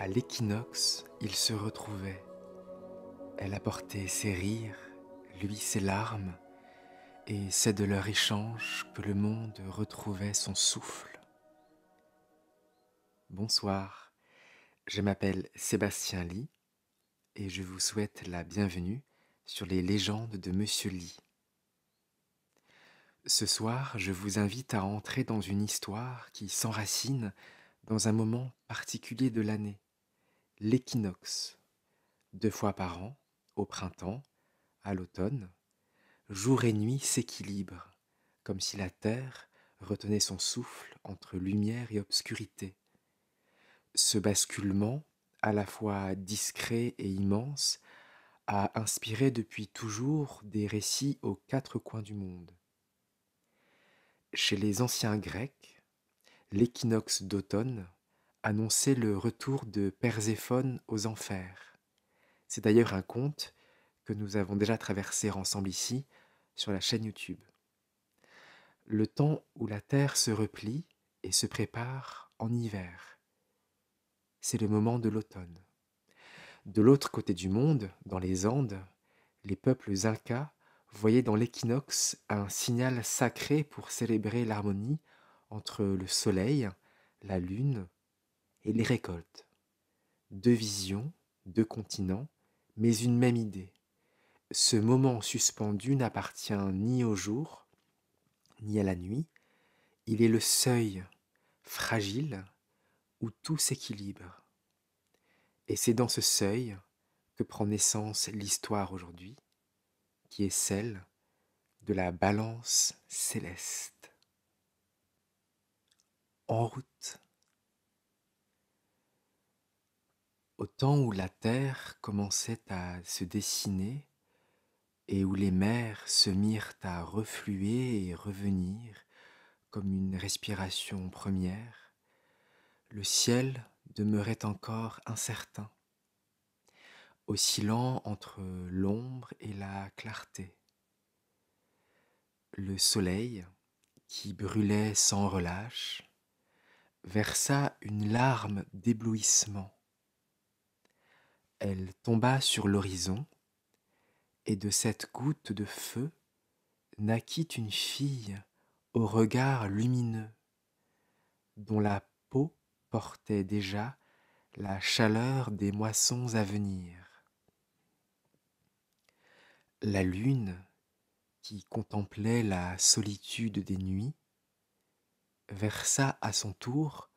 À l'équinoxe, ils se retrouvaient. Elle apportait ses rires, lui ses larmes, et c'est de leur échange que le monde retrouvait son souffle. Bonsoir, je m'appelle Sébastien Ly et je vous souhaite la bienvenue sur les légendes de Monsieur Ly. Ce soir, je vous invite à entrer dans une histoire qui s'enracine dans un moment particulier de l'année, l'équinoxe, 2 fois par an, au printemps, à l'automne. Jour et nuit s'équilibrent, comme si la terre retenait son souffle entre lumière et obscurité. Ce basculement, à la fois discret et immense, a inspiré depuis toujours des récits aux 4 coins du monde. Chez les anciens Grecs, l'équinoxe d'automne annonçait le retour de Perséphone aux enfers. C'est d'ailleurs un conte que nous avons déjà traversé ensemble ici sur la chaîne YouTube. Le temps où la terre se replie et se prépare en hiver. C'est le moment de l'automne. De l'autre côté du monde, dans les Andes, les peuples incas voyaient dans l'équinoxe un signal sacré pour célébrer l'harmonie entre le soleil, la lune et les récoltes. 2 visions, 2 continents, mais une même idée. Ce moment suspendu n'appartient ni au jour, ni à la nuit. Il est le seuil fragile où tout s'équilibre. Et c'est dans ce seuil que prend naissance l'histoire aujourd'hui, qui est celle de la balance céleste. En route, au temps où la terre commençait à se dessiner et où les mers se mirent à refluer et revenir comme une respiration première, le ciel demeurait encore incertain, oscillant entre l'ombre et la clarté. Le soleil, qui brûlait sans relâche, versa une larme d'éblouissement. Elle tomba sur l'horizon, et de cette goutte de feu naquit une fille au regard lumineux, dont la peau portait déjà la chaleur des moissons à venir. La lune, qui contemplait la solitude des nuits, versa à son tour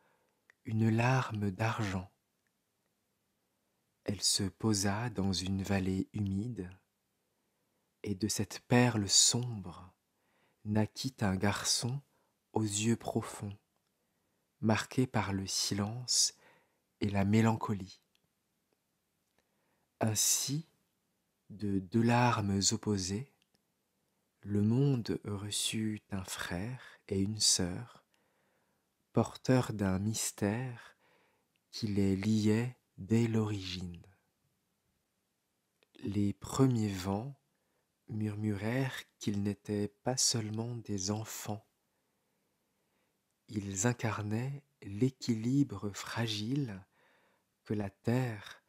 une larme d'argent. Elle se posa dans une vallée humide, et de cette perle sombre naquit un garçon aux yeux profonds, marqué par le silence et la mélancolie. Ainsi, de 2 larmes opposées, le monde reçut un frère et une sœur, porteurs d'un mystère qui les liait dès l'origine. Les premiers vents murmurèrent qu'ils n'étaient pas seulement des enfants. Ils incarnaient l'équilibre fragile que la terre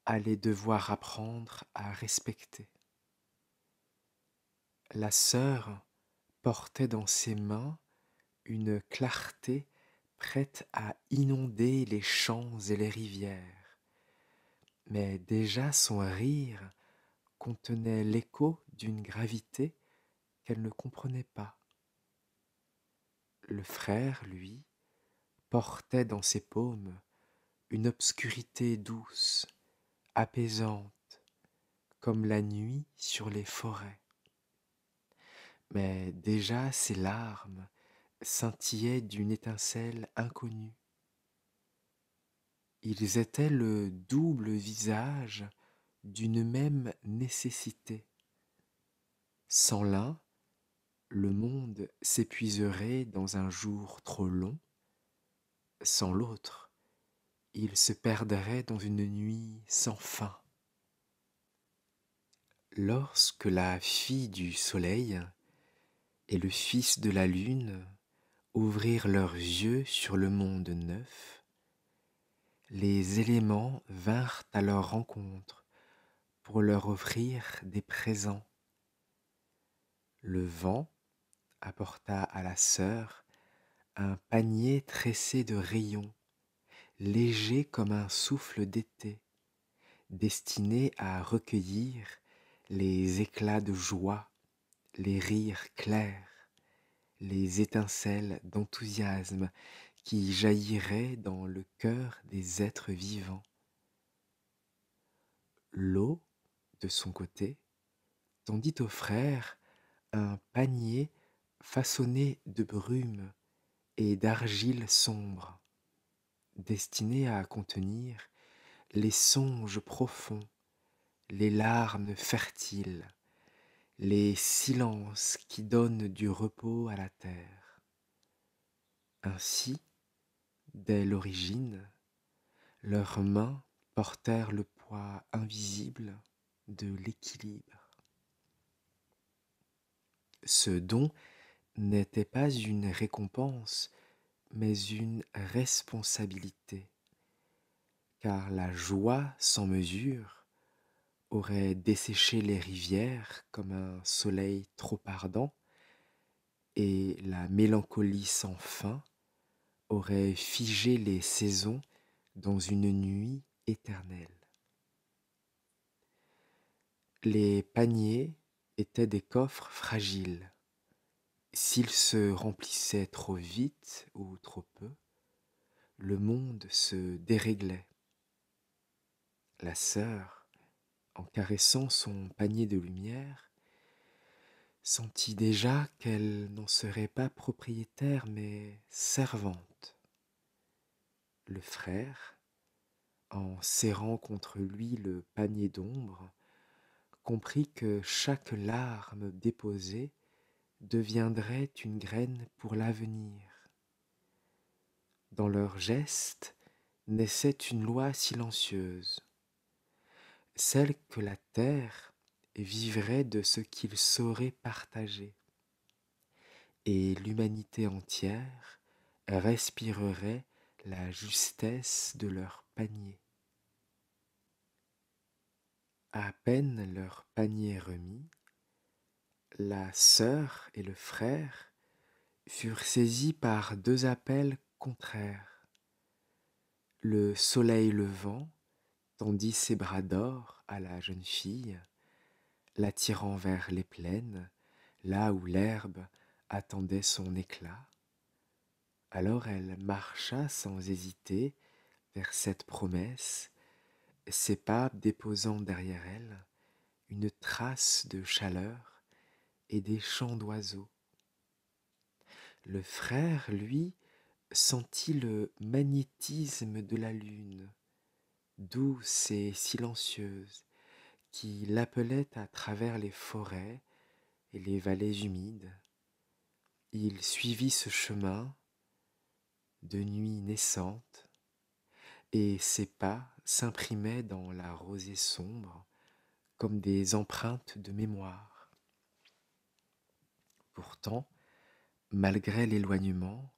allait devoir apprendre à respecter. La sœur portait dans ses mains une clarté prête à inonder les champs et les rivières, mais déjà son rire contenait l'écho d'une gravité qu'elle ne comprenait pas. Le frère, lui, portait dans ses paumes une obscurité douce, apaisante, comme la nuit sur les forêts. Mais déjà ses larmes scintillaient d'une étincelle inconnue. Ils étaient le double visage d'une même nécessité. Sans l'un, le monde s'épuiserait dans un jour trop long. Sans l'autre, il se perdrait dans une nuit sans fin. Lorsque la fille du soleil et le fils de la lune ouvrirent leurs yeux sur le monde neuf, les éléments vinrent à leur rencontre pour leur offrir des présents. Le vent apporta à la sœur un panier tressé de rayons, léger comme un souffle d'été, destiné à recueillir les éclats de joie, les rires clairs, les étincelles d'enthousiasme qui jailliraient dans le cœur des êtres vivants. L'eau, de son côté, tendit au frère un panier façonné de brume et d'argile sombre, destiné à contenir les songes profonds, les larmes fertiles, les silences qui donnent du repos à la terre. Ainsi, dès l'origine, leurs mains portèrent le poids invisible de l'équilibre. Ce don n'était pas une récompense, mais une responsabilité, car la joie sans mesure aurait desséché les rivières comme un soleil trop ardent, et la mélancolie sans fin aurait figé les saisons dans une nuit éternelle. Les paniers étaient des coffres fragiles. S'ils se remplissaient trop vite ou trop peu, le monde se déréglait. La sœur, en caressant son panier de lumière, sentit déjà qu'elle n'en serait pas propriétaire mais servante. Le frère, en serrant contre lui le panier d'ombre, comprit que chaque larme déposée deviendrait une graine pour l'avenir. Dans leurs gestes naissait une loi silencieuse, celle que la terre vivrait de ce qu'ils sauraient partager, et l'humanité entière respirerait la justesse de leur panier. À peine leur panier remis, la sœur et le frère furent saisis par deux appels contraires. Le soleil levant tendit ses bras d'or à la jeune fille, l'attirant vers les plaines, là où l'herbe attendait son éclat. Alors elle marcha sans hésiter vers cette promesse, ses pas déposant derrière elle une trace de chaleur et des chants d'oiseaux. Le frère, lui, sentit le magnétisme de la lune, douce et silencieuse, qui l'appelait à travers les forêts et les vallées humides. Il suivit ce chemin de nuit naissante, et ses pas s'imprimaient dans la rosée sombre comme des empreintes de mémoire. Pourtant, malgré l'éloignement,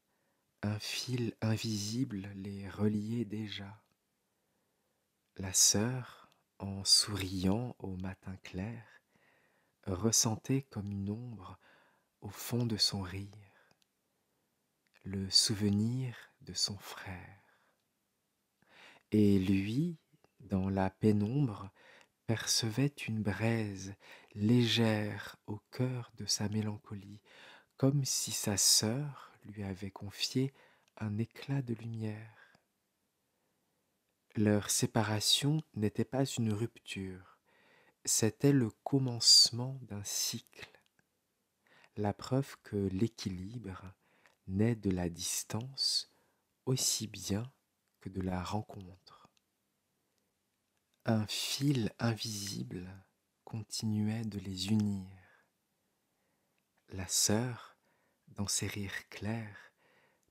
un fil invisible les reliait déjà. La sœur, en souriant au matin clair, ressentait comme une ombre au fond de son rire le souvenir de son frère. Et lui, dans la pénombre, percevait une braise légère au cœur de sa mélancolie, comme si sa sœur lui avait confié un éclat de lumière. Leur séparation n'était pas une rupture, c'était le commencement d'un cycle, la preuve que l'équilibre naît de la distance aussi bien que de la rencontre. Un fil invisible continuait de les unir. La sœur, dans ses rires clairs,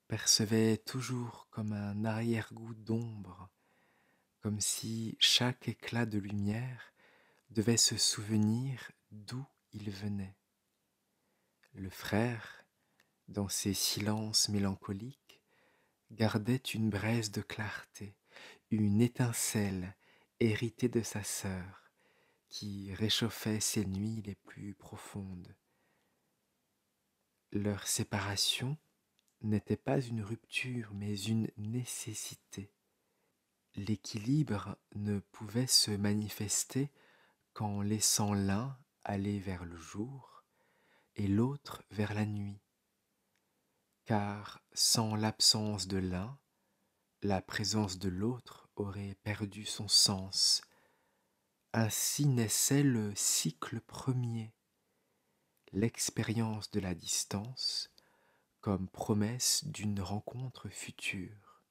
percevait toujours comme un arrière-goût d'ombre, comme si chaque éclat de lumière devait se souvenir d'où il venait. Le frère, dans ses silences mélancoliques, gardait une braise de clarté, une étincelle héritée de sa sœur qui réchauffait ses nuits les plus profondes. Leur séparation n'était pas une rupture, mais une nécessité. L'équilibre ne pouvait se manifester qu'en laissant l'un aller vers le jour et l'autre vers la nuit, car sans l'absence de l'un, la présence de l'autre aurait perdu son sens. Ainsi naissait le cycle premier, l'expérience de la distance comme promesse d'une rencontre future,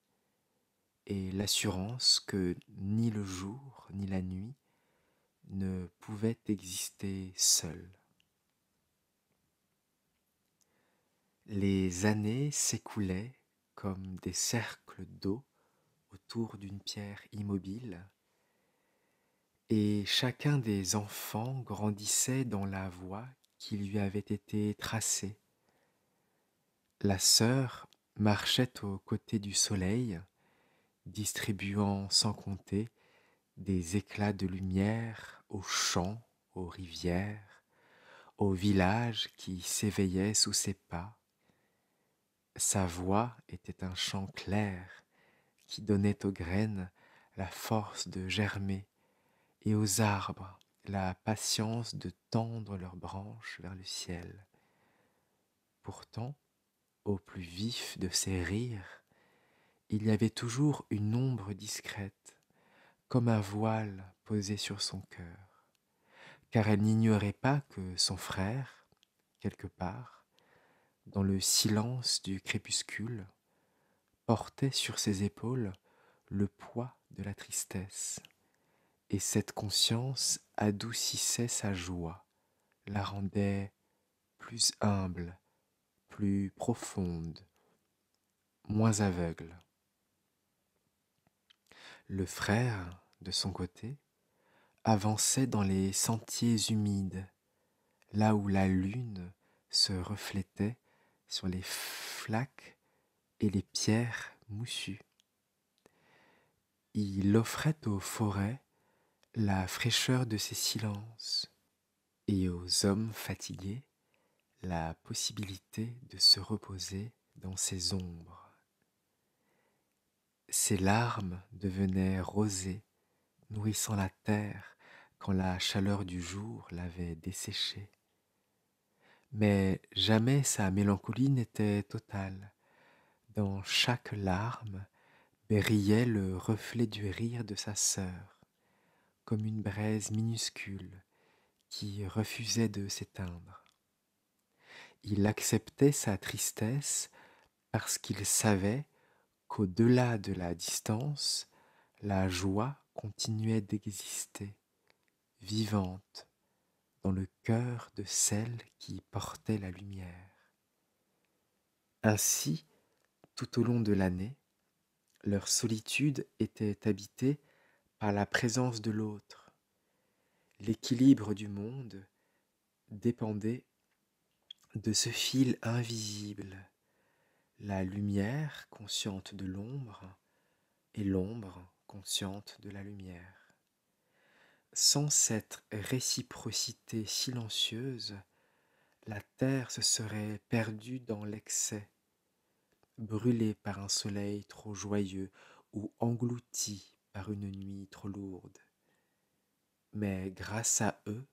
et l'assurance que ni le jour ni la nuit ne pouvaient exister seuls. Les années s'écoulaient comme des cercles d'eau autour d'une pierre immobile, et chacun des enfants grandissait dans la voie qui lui avait été tracée. La sœur marchait aux côtés du soleil, distribuant sans compter des éclats de lumière aux champs, aux rivières, aux villages qui s'éveillaient sous ses pas. Sa voix était un chant clair qui donnait aux graines la force de germer et aux arbres la patience de tendre leurs branches vers le ciel. Pourtant, au plus vif de ses rires, il y avait toujours une ombre discrète, comme un voile posé sur son cœur, car elle n'ignorait pas que son frère, quelque part, dans le silence du crépuscule, portait sur ses épaules le poids de la tristesse, et cette conscience adoucissait sa joie, la rendait plus humble, plus profonde, moins aveugle. Le frère, de son côté, avançait dans les sentiers humides, là où la lune se reflétait sur les flaques et les pierres moussues. Il offrait aux forêts la fraîcheur de ses silences et aux hommes fatigués la possibilité de se reposer dans ses ombres. Ses larmes devenaient rosées, nourrissant la terre quand la chaleur du jour l'avait desséchée. Mais jamais sa mélancolie n'était totale. Dans chaque larme brillait le reflet du rire de sa sœur, comme une braise minuscule qui refusait de s'éteindre. Il acceptait sa tristesse parce qu'il savait qu'au-delà de la distance, la joie continuait d'exister, vivante, dans le cœur de celle qui portait la lumière. Ainsi, tout au long de l'année, leur solitude était habitée par la présence de l'autre. L'équilibre du monde dépendait de ce fil invisible, la lumière consciente de l'ombre et l'ombre consciente de la lumière. Sans cette réciprocité silencieuse, la terre se serait perdue dans l'excès, brûlée par un soleil trop joyeux ou engloutie par une nuit trop lourde. Mais grâce à eux,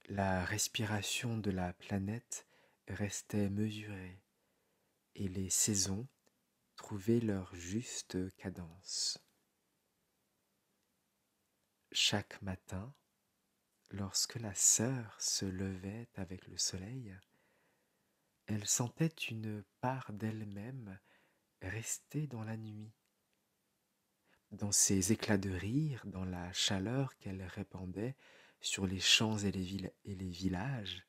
la respiration de la planète restait mesurée et les saisons trouvaient leur juste cadence. Chaque matin, lorsque la sœur se levait avec le soleil, elle sentait une part d'elle-même rester dans la nuit. Dans ses éclats de rire, dans la chaleur qu'elle répandait sur les champs et les villages,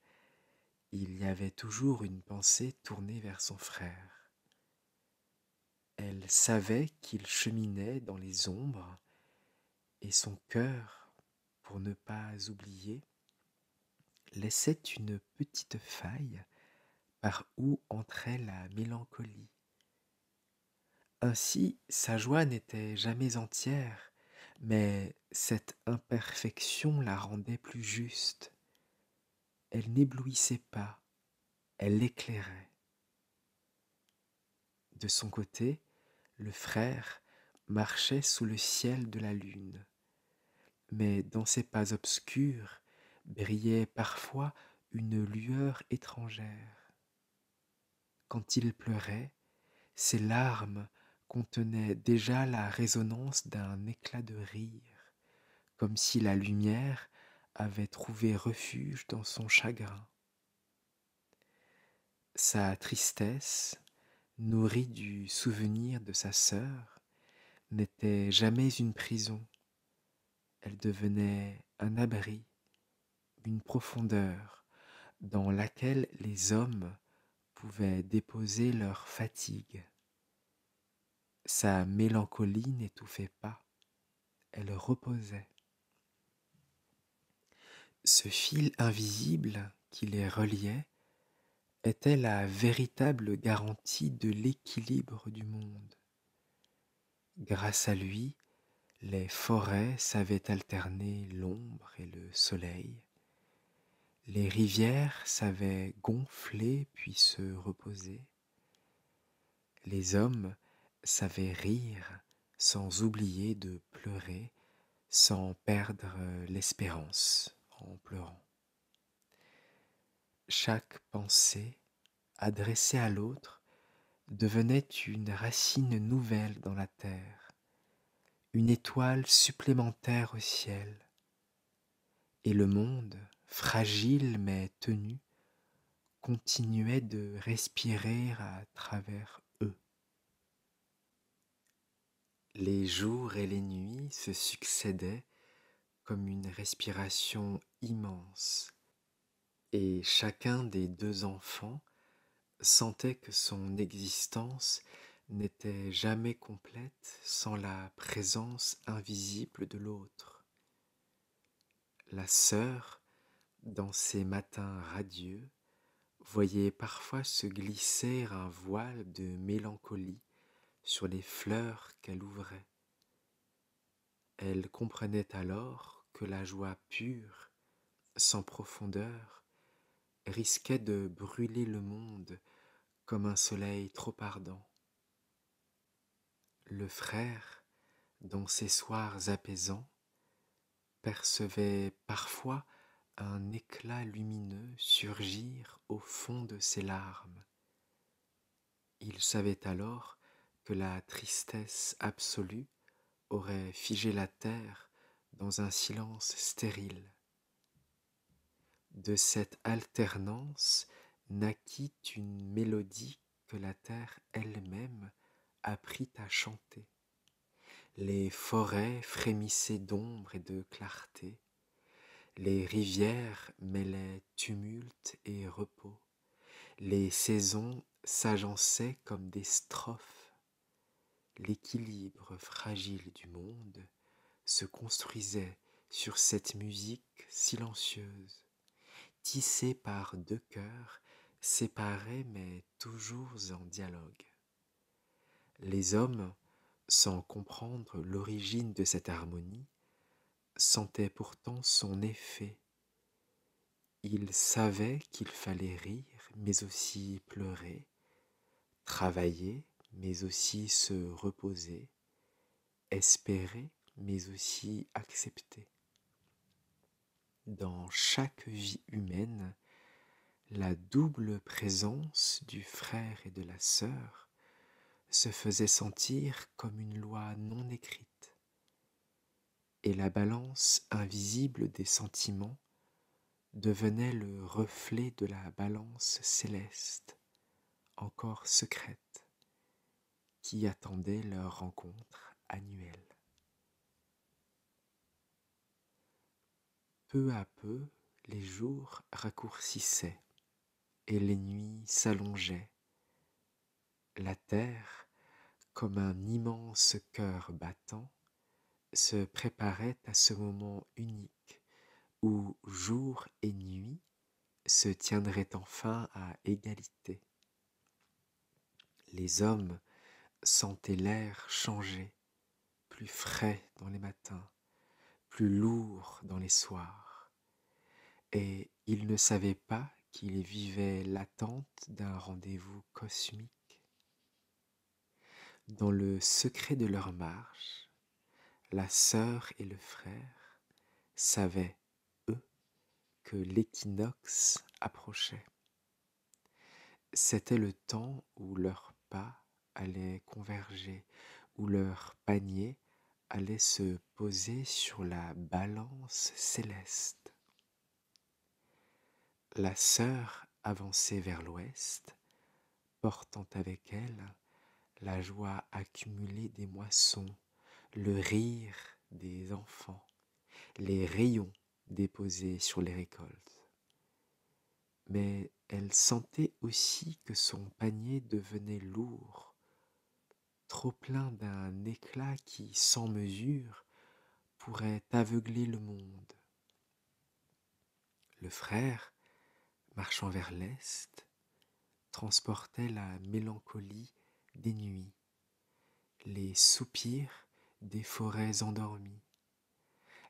il y avait toujours une pensée tournée vers son frère. Elle savait qu'il cheminait dans les ombres et son cœur, pour ne pas oublier, laissait une petite faille par où entrait la mélancolie. Ainsi, sa joie n'était jamais entière, mais cette imperfection la rendait plus juste. Elle n'éblouissait pas, elle l'éclairait. De son côté, le frère marchait sous le ciel de la lune, mais dans ses pas obscurs brillait parfois une lueur étrangère. Quand il pleurait, ses larmes contenaient déjà la résonance d'un éclat de rire, comme si la lumière avait trouvé refuge dans son chagrin. Sa tristesse, nourrie du souvenir de sa sœur, n'était jamais une prison. Elle devenait un abri, une profondeur dans laquelle les hommes pouvaient déposer leur fatigue. Sa mélancolie n'étouffait pas, elle reposait. Ce fil invisible qui les reliait était la véritable garantie de l'équilibre du monde. Grâce à lui, les forêts savaient alterner l'ombre et le soleil. Les rivières savaient gonfler puis se reposer. Les hommes savaient rire sans oublier de pleurer, sans perdre l'espérance en pleurant. Chaque pensée adressée à l'autre devenait une racine nouvelle dans la terre, une étoile supplémentaire au ciel, et le monde, fragile mais tenu, continuait de respirer à travers eux. Les jours et les nuits se succédaient comme une respiration immense, et chacun des deux enfants sentait que son existence n'était jamais complète sans la présence invisible de l'autre. La sœur, dans ces matins radieux, voyait parfois se glisser un voile de mélancolie sur les fleurs qu'elle ouvrait. Elle comprenait alors que la joie pure, sans profondeur, risquait de brûler le monde comme un soleil trop ardent. Le frère, dans ces soirs apaisants, percevait parfois un éclat lumineux surgir au fond de ses larmes. Il savait alors que la tristesse absolue aurait figé la terre dans un silence stérile. De cette alternance naquit une mélodie que la terre elle-même apprit à chanter. Les forêts frémissaient d'ombre et de clarté, les rivières mêlaient tumulte et repos, les saisons s'agençaient comme des strophes. L'équilibre fragile du monde se construisait sur cette musique silencieuse, tissée par deux cœurs séparés mais toujours en dialogue. Les hommes, sans comprendre l'origine de cette harmonie, sentaient pourtant son effet. Ils savaient qu'il fallait rire mais aussi pleurer, travailler mais aussi se reposer, espérer mais aussi accepter. Dans chaque vie humaine, la double présence du frère et de la sœur se faisait sentir comme une loi non écrite, et la balance invisible des sentiments devenait le reflet de la balance céleste, encore secrète, qui attendait leur rencontre annuelle. Peu à peu, les jours raccourcissaient et les nuits s'allongeaient. La terre, comme un immense cœur battant, se préparait à ce moment unique où jour et nuit se tiendraient enfin à égalité. Les hommes sentait l'air changer, plus frais dans les matins, plus lourd dans les soirs, et ils ne savaient pas qu'ils vivaient l'attente d'un rendez-vous cosmique. Dans le secret de leur marche, la sœur et le frère savaient, eux, que l'équinoxe approchait. C'était le temps où leurs pas allaient converger, où leur panier allait se poser sur la balance céleste. La sœur avançait vers l'ouest, portant avec elle la joie accumulée des moissons, le rire des enfants, les rayons déposés sur les récoltes. Mais elle sentait aussi que son panier devenait lourd, trop plein d'un éclat qui, sans mesure, pourrait aveugler le monde. Le frère, marchant vers l'est, transportait la mélancolie des nuits, les soupirs des forêts endormies,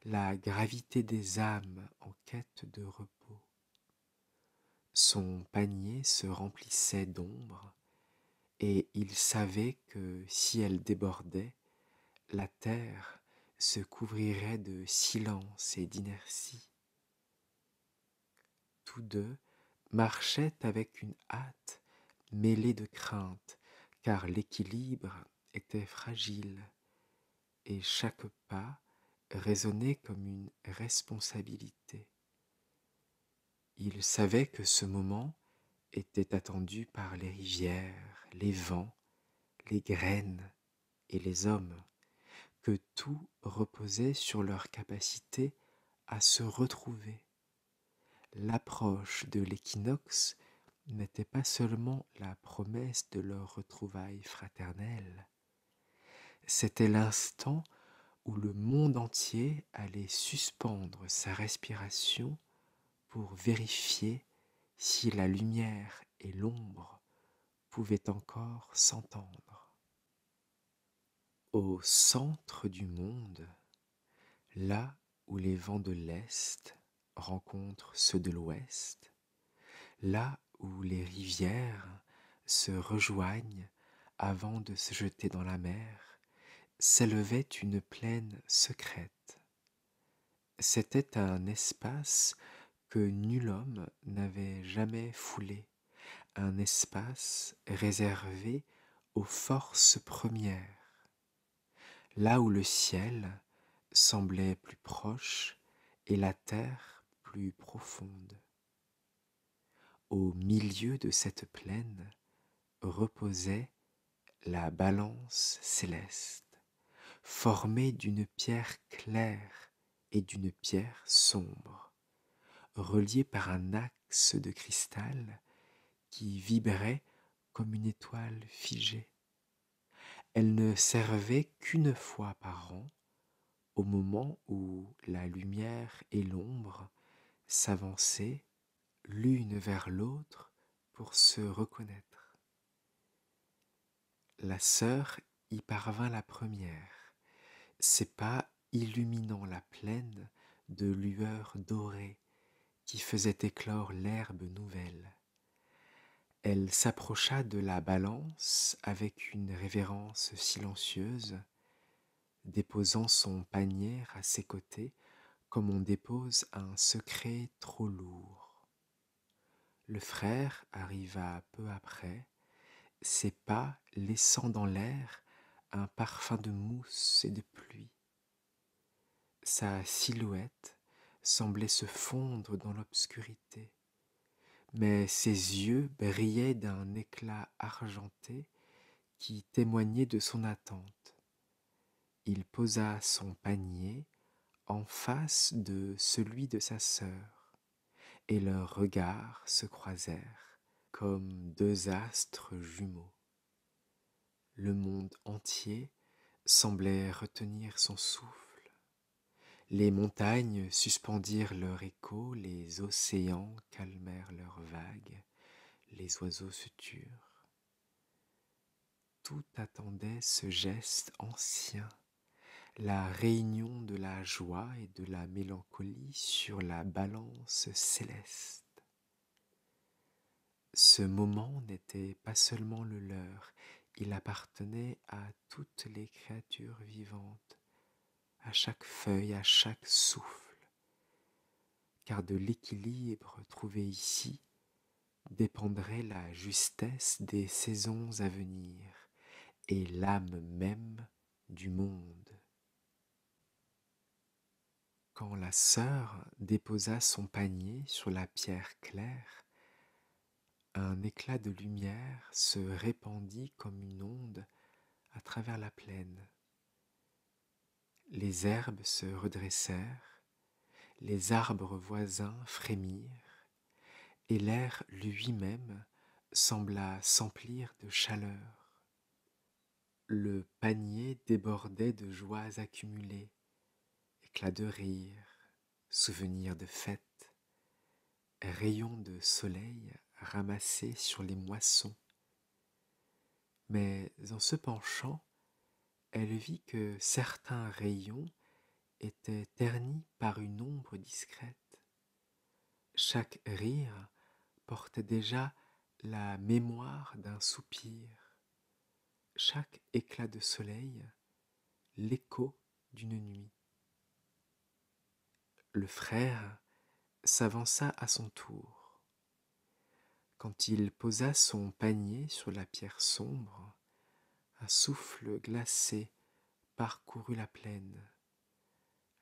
la gravité des âmes en quête de repos. Son panier se remplissait d'ombre, et il savait que si elle débordait, la terre se couvrirait de silence et d'inertie. Tous deux marchaient avec une hâte mêlée de crainte, car l'équilibre était fragile, et chaque pas résonnait comme une responsabilité. Ils savaient que ce moment était attendu par les rivières, les vents, les graines et les hommes, que tout reposait sur leur capacité à se retrouver. L'approche de l'équinoxe n'était pas seulement la promesse de leur retrouvaille fraternelle, c'était l'instant où le monde entier allait suspendre sa respiration pour vérifier si la lumière et l'ombre pouvaient encore s'entendre. Au centre du monde, là où les vents de l'Est rencontrent ceux de l'Ouest, là où les rivières se rejoignent avant de se jeter dans la mer, s'élevait une plaine secrète. C'était un espace que nul homme n'avait jamais foulé, un espace réservé aux forces premières, là où le ciel semblait plus proche et la terre plus profonde. Au milieu de cette plaine reposait la balance céleste, formée d'une pierre claire et d'une pierre sombre, reliée par un axe de cristal qui vibrait comme une étoile figée. Elle ne servait qu'une fois par an, au moment où la lumière et l'ombre s'avançaient l'une vers l'autre pour se reconnaître. La sœur y parvint la première, ses pas illuminant la plaine de lueurs dorées qui faisaient éclore l'herbe nouvelle. Elle s'approcha de la balance avec une révérence silencieuse, déposant son panier à ses côtés comme on dépose un secret trop lourd. Le frère arriva peu après, ses pas laissant dans l'air un parfum de mousse et de pluie. Sa silhouette semblait se fondre dans l'obscurité, mais ses yeux brillaient d'un éclat argenté qui témoignait de son attente. Il posa son panier en face de celui de sa sœur, et leurs regards se croisèrent comme deux astres jumeaux. Le monde entier semblait retenir son souffle. Les montagnes suspendirent leur écho, les océans calmèrent leurs vagues, les oiseaux se turent. tout attendait ce geste ancien, la réunion de la joie et de la mélancolie sur la balance céleste. Ce moment n'était pas seulement le leur, il appartenait à toutes les créatures vivantes, à chaque feuille, à chaque souffle, car de l'équilibre trouvé ici dépendrait la justesse des saisons à venir et l'âme même du monde. Quand la sœur déposa son panier sur la pierre claire, un éclat de lumière se répandit comme une onde à travers la plaine. Les herbes se redressèrent, les arbres voisins frémirent, et l'air lui-même sembla s'emplir de chaleur. Le panier débordait de joies accumulées, éclats de rire, souvenirs de fête, rayons de soleil ramassés sur les moissons. Mais en se penchant, elle vit que certains rayons étaient ternis par une ombre discrète. Chaque rire portait déjà la mémoire d'un soupir, chaque éclat de soleil l'écho d'une nuit. Le frère s'avança à son tour. Quand il posa son panier sur la pierre sombre, un souffle glacé parcourut la plaine.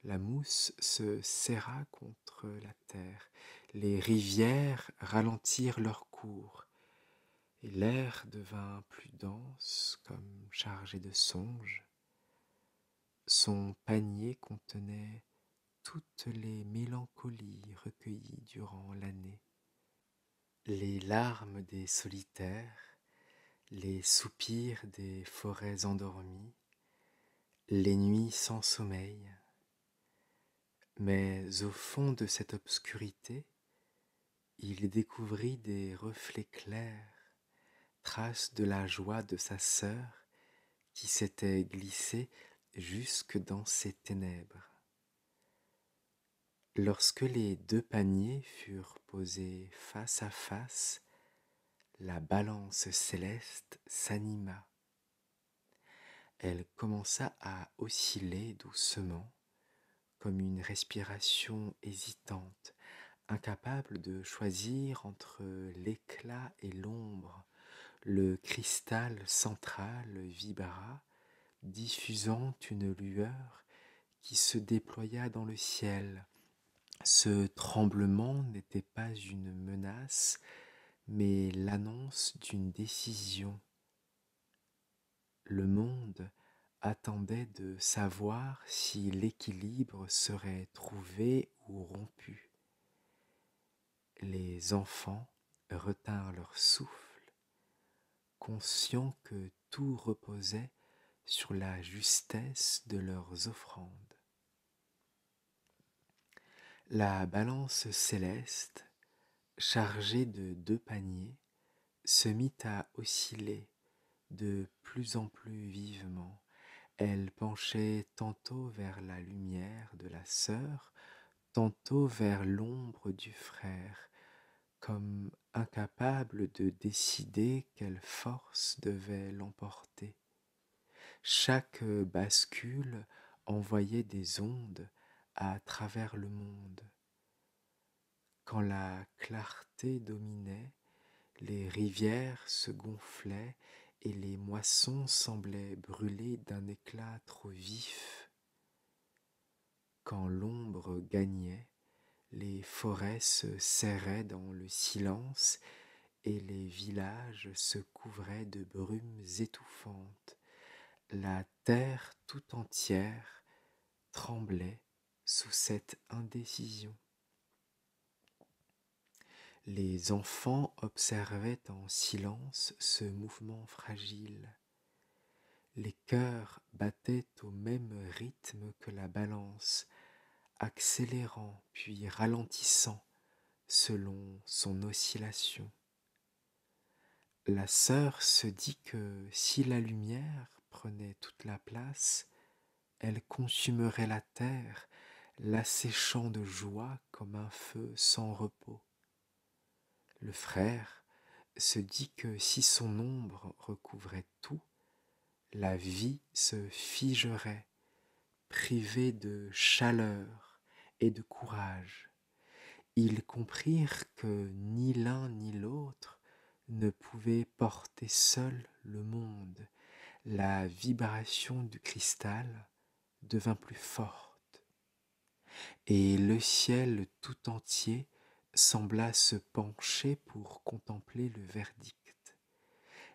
La mousse se serra contre la terre, les rivières ralentirent leur cours, et l'air devint plus dense, comme chargé de songes. Son panier contenait toutes les mélancolies recueillies durant l'année, les larmes des solitaires, les soupirs des forêts endormies, les nuits sans sommeil. Mais au fond de cette obscurité, il découvrit des reflets clairs, traces de la joie de sa sœur qui s'était glissée jusque dans ces ténèbres. Lorsque les deux paniers furent posés face à face, la balance céleste s'anima. Elle commença à osciller doucement, comme une respiration hésitante, incapable de choisir entre l'éclat et l'ombre. Le cristal central vibra, diffusant une lueur qui se déploya dans le ciel. Ce tremblement n'était pas une menace, mais l'annonce d'une décision. Le monde attendait de savoir si l'équilibre serait trouvé ou rompu. Les enfants retinrent leur souffle, conscients que tout reposait sur la justesse de leurs offrandes. La balance céleste, chargée de deux paniers, se mit à osciller de plus en plus vivement. Elle penchait tantôt vers la lumière de la sœur, tantôt vers l'ombre du frère, comme incapable de décider quelle force devait l'emporter. Chaque bascule envoyait des ondes à travers le monde. Quand la clarté dominait, les rivières se gonflaient et les moissons semblaient brûler d'un éclat trop vif. Quand l'ombre gagnait, les forêts se serraient dans le silence et les villages se couvraient de brumes étouffantes. La terre tout entière tremblait sous cette indécision. Les enfants observaient en silence ce mouvement fragile. Les cœurs battaient au même rythme que la balance, accélérant puis ralentissant selon son oscillation. La sœur se dit que si la lumière prenait toute la place, elle consumerait la terre, l'asséchant de joie comme un feu sans repos. Le frère se dit que si son ombre recouvrait tout, la vie se figerait, privée de chaleur et de courage. Ils comprirent que ni l'un ni l'autre ne pouvaient porter seul le monde. La vibration du cristal devint plus forte, et le ciel tout entier sembla se pencher pour contempler le verdict.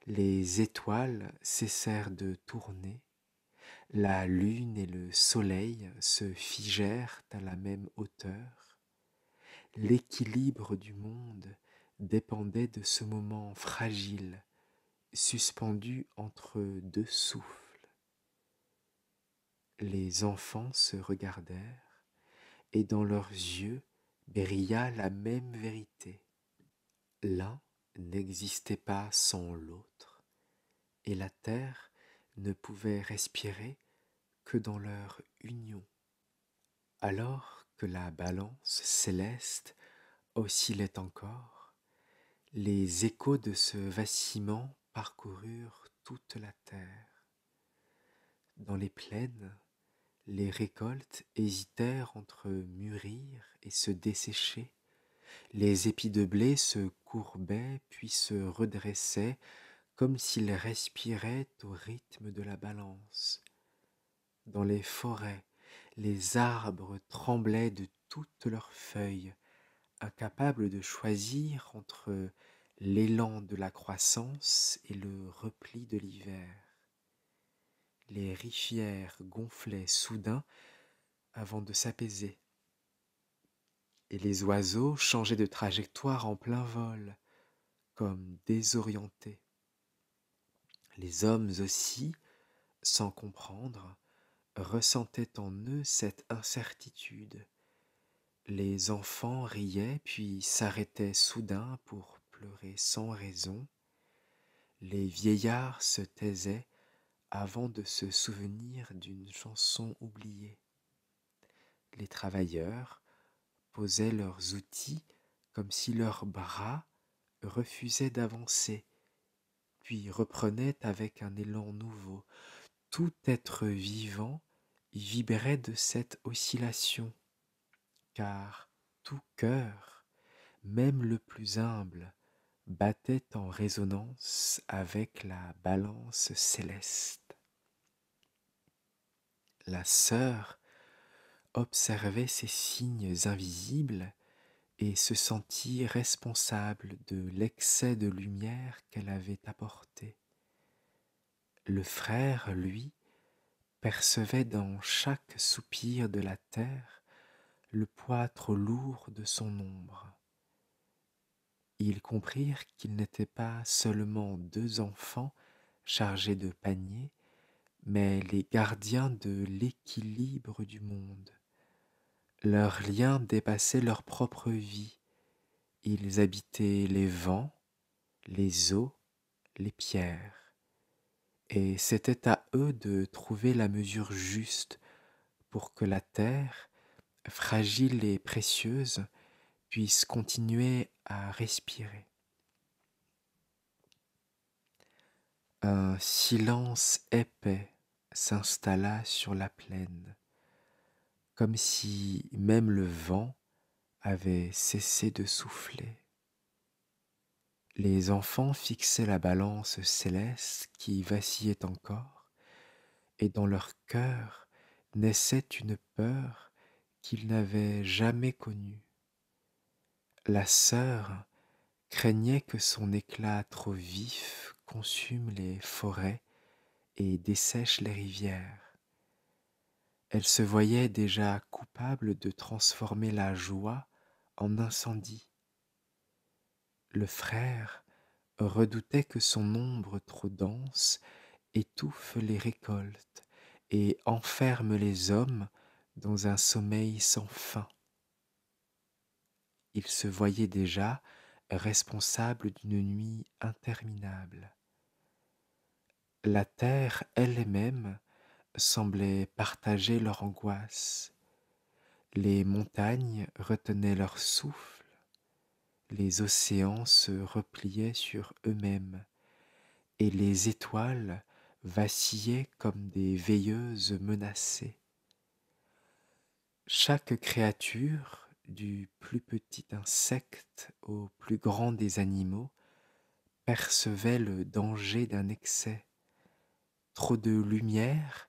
Les étoiles cessèrent de tourner, la lune et le soleil se figèrent à la même hauteur. L'équilibre du monde dépendait de ce moment fragile, suspendu entre deux souffles. Les enfants se regardèrent, et dans leurs yeux brilla la même vérité. L'un n'existait pas sans l'autre, et la terre ne pouvait respirer que dans leur union. Alors que la balance céleste oscillait encore, les échos de ce vacillement parcoururent toute la terre. Dans les plaines, les récoltes hésitèrent entre mûrir et se dessécher. Les épis de blé se courbaient puis se redressaient comme s'ils respiraient au rythme de la balance. Dans les forêts, les arbres tremblaient de toutes leurs feuilles, incapables de choisir entre l'élan de la croissance et le repli de l'hiver. Les rivières gonflaient soudain avant de s'apaiser, et les oiseaux changeaient de trajectoire en plein vol, comme désorientés. Les hommes aussi, sans comprendre, ressentaient en eux cette incertitude. Les enfants riaient puis s'arrêtaient soudain pour pleurer sans raison. Les vieillards se taisaient avant de se souvenir d'une chanson oubliée. Les travailleurs posaient leurs outils comme si leurs bras refusaient d'avancer, puis reprenaient avec un élan nouveau. Tout être vivant vibrait de cette oscillation, car tout cœur, même le plus humble, battait en résonance avec la balance céleste. La sœur observait ces signes invisibles et se sentit responsable de l'excès de lumière qu'elle avait apporté. Le frère, lui, percevait dans chaque soupir de la terre le poids trop lourd de son ombre. Ils comprirent qu'ils n'étaient pas seulement deux enfants chargés de paniers, mais les gardiens de l'équilibre du monde. Leurs liens dépassaient leur propre vie. Ils habitaient les vents, les eaux, les pierres, et c'était à eux de trouver la mesure juste pour que la terre, fragile et précieuse, puisse continuer à respirer. Un silence épais s'installa sur la plaine, comme si même le vent avait cessé de souffler. Les enfants fixaient la balance céleste qui vacillait encore, et dans leur cœur naissait une peur qu'ils n'avaient jamais connue. La sœur craignait que son éclat trop vif consume les forêts et dessèche les rivières. Elle se voyait déjà coupable de transformer la joie en incendie. Le frère redoutait que son ombre trop dense étouffe les récoltes et enferme les hommes dans un sommeil sans fin. Il se voyait déjà responsables d'une nuit interminable. La terre elle-même semblait partager leur angoisse. Les montagnes retenaient leur souffle, les océans se repliaient sur eux-mêmes, et les étoiles vacillaient comme des veilleuses menacées. Chaque créature, du plus petit insecte au plus grand des animaux, percevait le danger d'un excès. Trop de lumière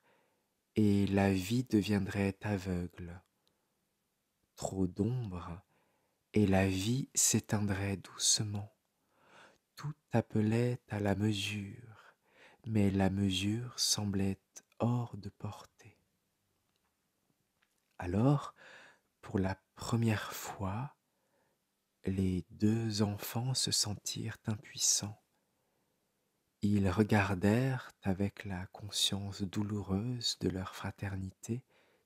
et la vie deviendrait aveugle. Trop d'ombre et la vie s'éteindrait doucement. Tout appelait à la mesure, mais la mesure semblait hors de portée. Alors, pour la première fois, les deux enfants se sentirent impuissants. Ils regardèrent avec la conscience douloureuse de leur fraternité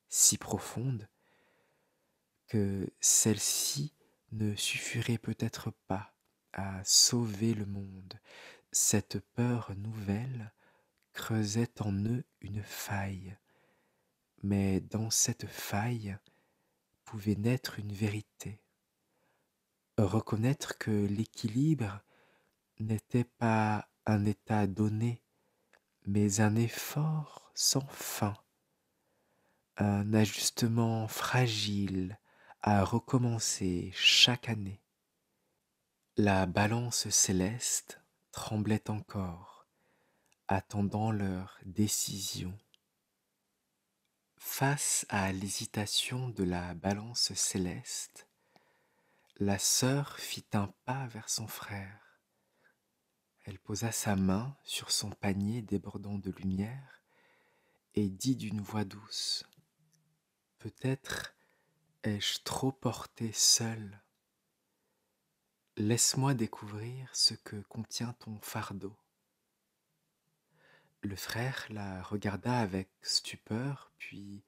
si profonde que celle-ci ne suffirait peut-être pas à sauver le monde. Cette peur nouvelle creusait en eux une faille, mais dans cette faille pouvait naître une vérité. Reconnaître que l'équilibre n'était pas un état donné, mais un effort sans fin, un ajustement fragile à recommencer chaque année. La balance céleste tremblait encore, attendant leur décision. Face à l'hésitation de la balance céleste, la sœur fit un pas vers son frère. Elle posa sa main sur son panier débordant de lumière et dit d'une voix douce : « Peut-être ai-je trop porté seul. Laisse-moi découvrir ce que contient ton fardeau. » Le frère la regarda avec stupeur, puis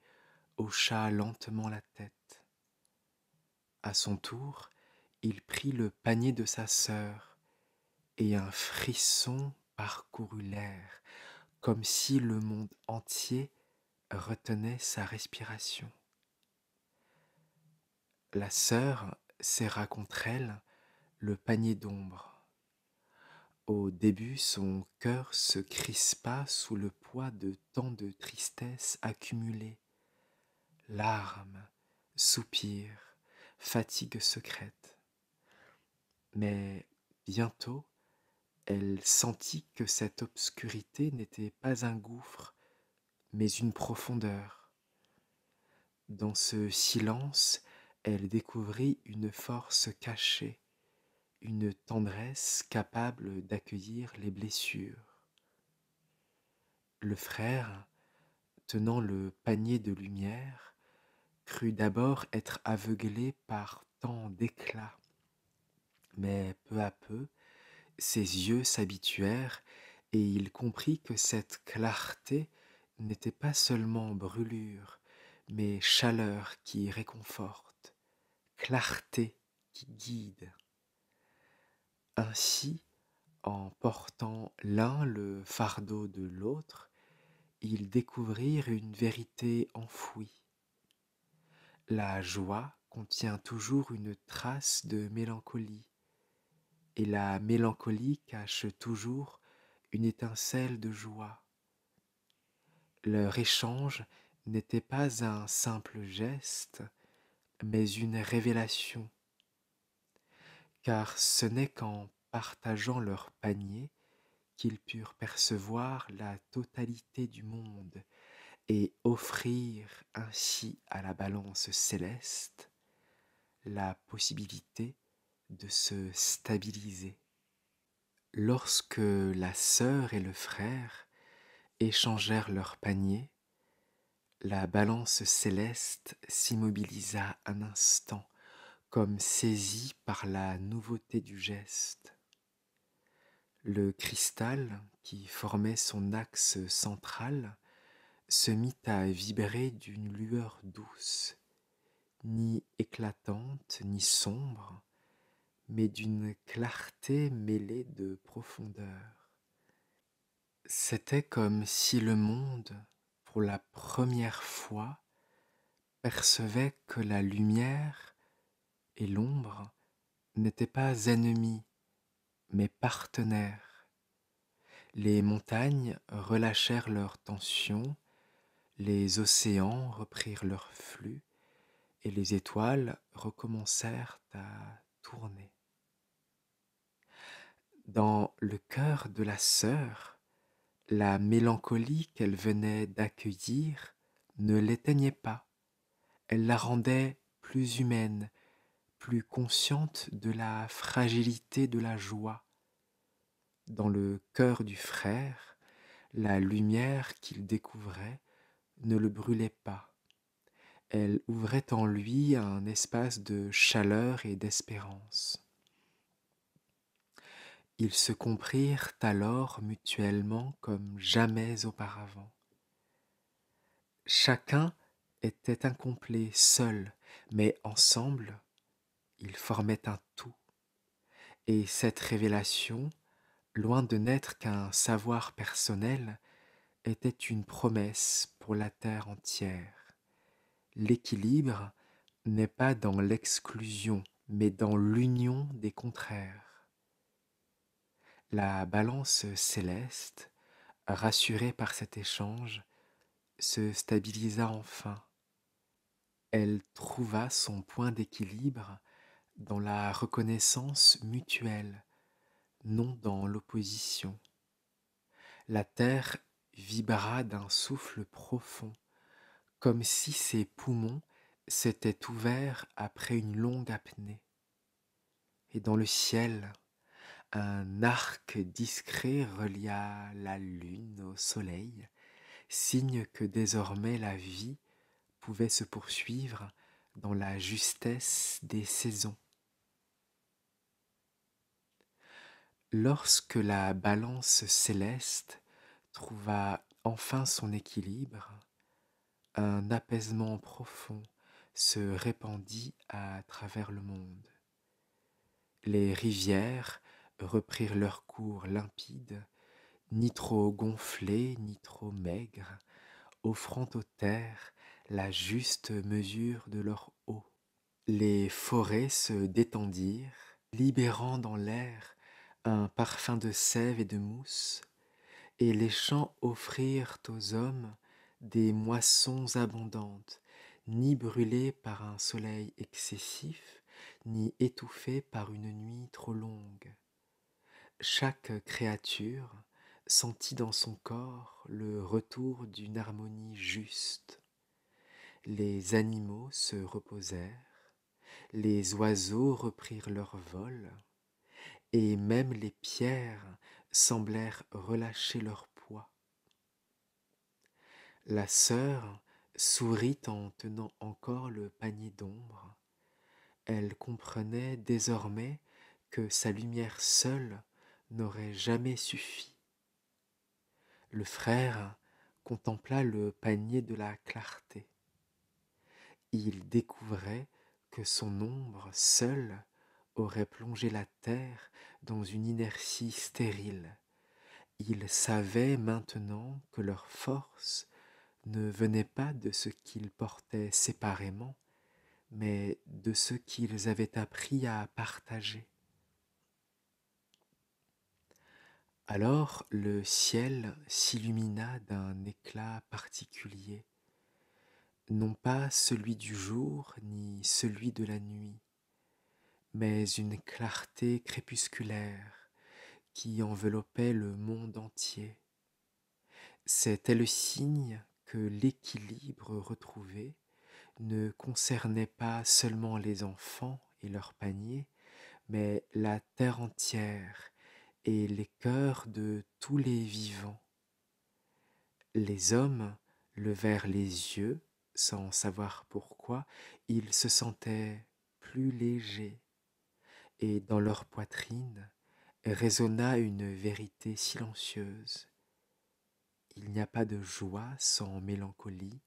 hocha lentement la tête. À son tour, il prit le panier de sa sœur, et un frisson parcourut l'air, comme si le monde entier retenait sa respiration. La sœur serra contre elle le panier d'ombre. Au début, son cœur se crispa sous le poids de tant de tristesse accumulée. Larmes, soupirs, fatigue secrète. Mais bientôt, elle sentit que cette obscurité n'était pas un gouffre, mais une profondeur. Dans ce silence, elle découvrit une force cachée, une tendresse capable d'accueillir les blessures. Le frère, tenant le panier de lumière, crut d'abord être aveuglé par tant d'éclat. Mais peu à peu, ses yeux s'habituèrent et il comprit que cette clarté n'était pas seulement brûlure, mais chaleur qui réconforte, clarté qui guide. Ainsi, en portant l'un le fardeau de l'autre, ils découvrirent une vérité enfouie. La joie contient toujours une trace de mélancolie, et la mélancolie cache toujours une étincelle de joie. Leur échange n'était pas un simple geste, mais une révélation, car ce n'est qu'en partageant leur panier qu'ils purent percevoir la totalité du monde et offrir ainsi à la balance céleste la possibilité de se stabiliser. Lorsque la sœur et le frère échangèrent leurs paniers, la balance céleste s'immobilisa un instant, comme saisie par la nouveauté du geste. Le cristal, qui formait son axe central, se mit à vibrer d'une lueur douce, ni éclatante ni sombre, mais d'une clarté mêlée de profondeur. C'était comme si le monde, pour la première fois, percevait que la lumière et l'ombre n'étaient pas ennemis, mais partenaires. Les montagnes relâchèrent leur tension, les océans reprirent leur flux, et les étoiles recommencèrent à tourner. Dans le cœur de la sœur, la mélancolie qu'elle venait d'accueillir ne l'éteignait pas, elle la rendait plus humaine, plus consciente de la fragilité de la joie. Dans le cœur du frère, la lumière qu'il découvrait ne le brûlait pas. Elle ouvrait en lui un espace de chaleur et d'espérance. Ils se comprirent alors mutuellement comme jamais auparavant. Chacun était incomplet seul, mais ensemble, ils formaient un tout. Et cette révélation, loin de n'être qu'un savoir personnel, était une promesse pour la terre entière. L'équilibre n'est pas dans l'exclusion, mais dans l'union des contraires. La balance céleste, rassurée par cet échange, se stabilisa enfin. Elle trouva son point d'équilibre dans la reconnaissance mutuelle, non dans l'opposition. La terre vibra d'un souffle profond, comme si ses poumons s'étaient ouverts après une longue apnée. Et dans le ciel, un arc discret relia la lune au soleil, signe que désormais la vie pouvait se poursuivre dans la justesse des saisons. Lorsque la balance céleste trouva enfin son équilibre, un apaisement profond se répandit à travers le monde. Les rivières reprirent leur cours limpide, ni trop gonflées, ni trop maigres, offrant aux terres la juste mesure de leur eau. Les forêts se détendirent, libérant dans l'air un parfum de sève et de mousse, et les champs offrirent aux hommes des moissons abondantes, ni brûlées par un soleil excessif, ni étouffées par une nuit trop longue. Chaque créature sentit dans son corps le retour d'une harmonie juste. Les animaux se reposèrent, les oiseaux reprirent leur vol, et même les pierres semblèrent relâcher leur poids. La sœur sourit en tenant encore le panier d'ombre. Elle comprenait désormais que sa lumière seule n'aurait jamais suffi. Le frère contempla le panier de la clarté. Il découvrait que son ombre seule aurait plongé la terre dans une inertie stérile. Il savait maintenant que leur force ne venait pas de ce qu'ils portaient séparément, mais de ce qu'ils avaient appris à partager. Alors le ciel s'illumina d'un éclat particulier, non pas celui du jour ni celui de la nuit, mais une clarté crépusculaire qui enveloppait le monde entier. C'était le signe que l'équilibre retrouvé ne concernait pas seulement les enfants et leurs paniers, mais la terre entière et les cœurs de tous les vivants. Les hommes levèrent les yeux, sans savoir pourquoi, ils se sentaient plus légers, et dans leur poitrine résonna une vérité silencieuse. Il n'y a pas de joie sans mélancolie,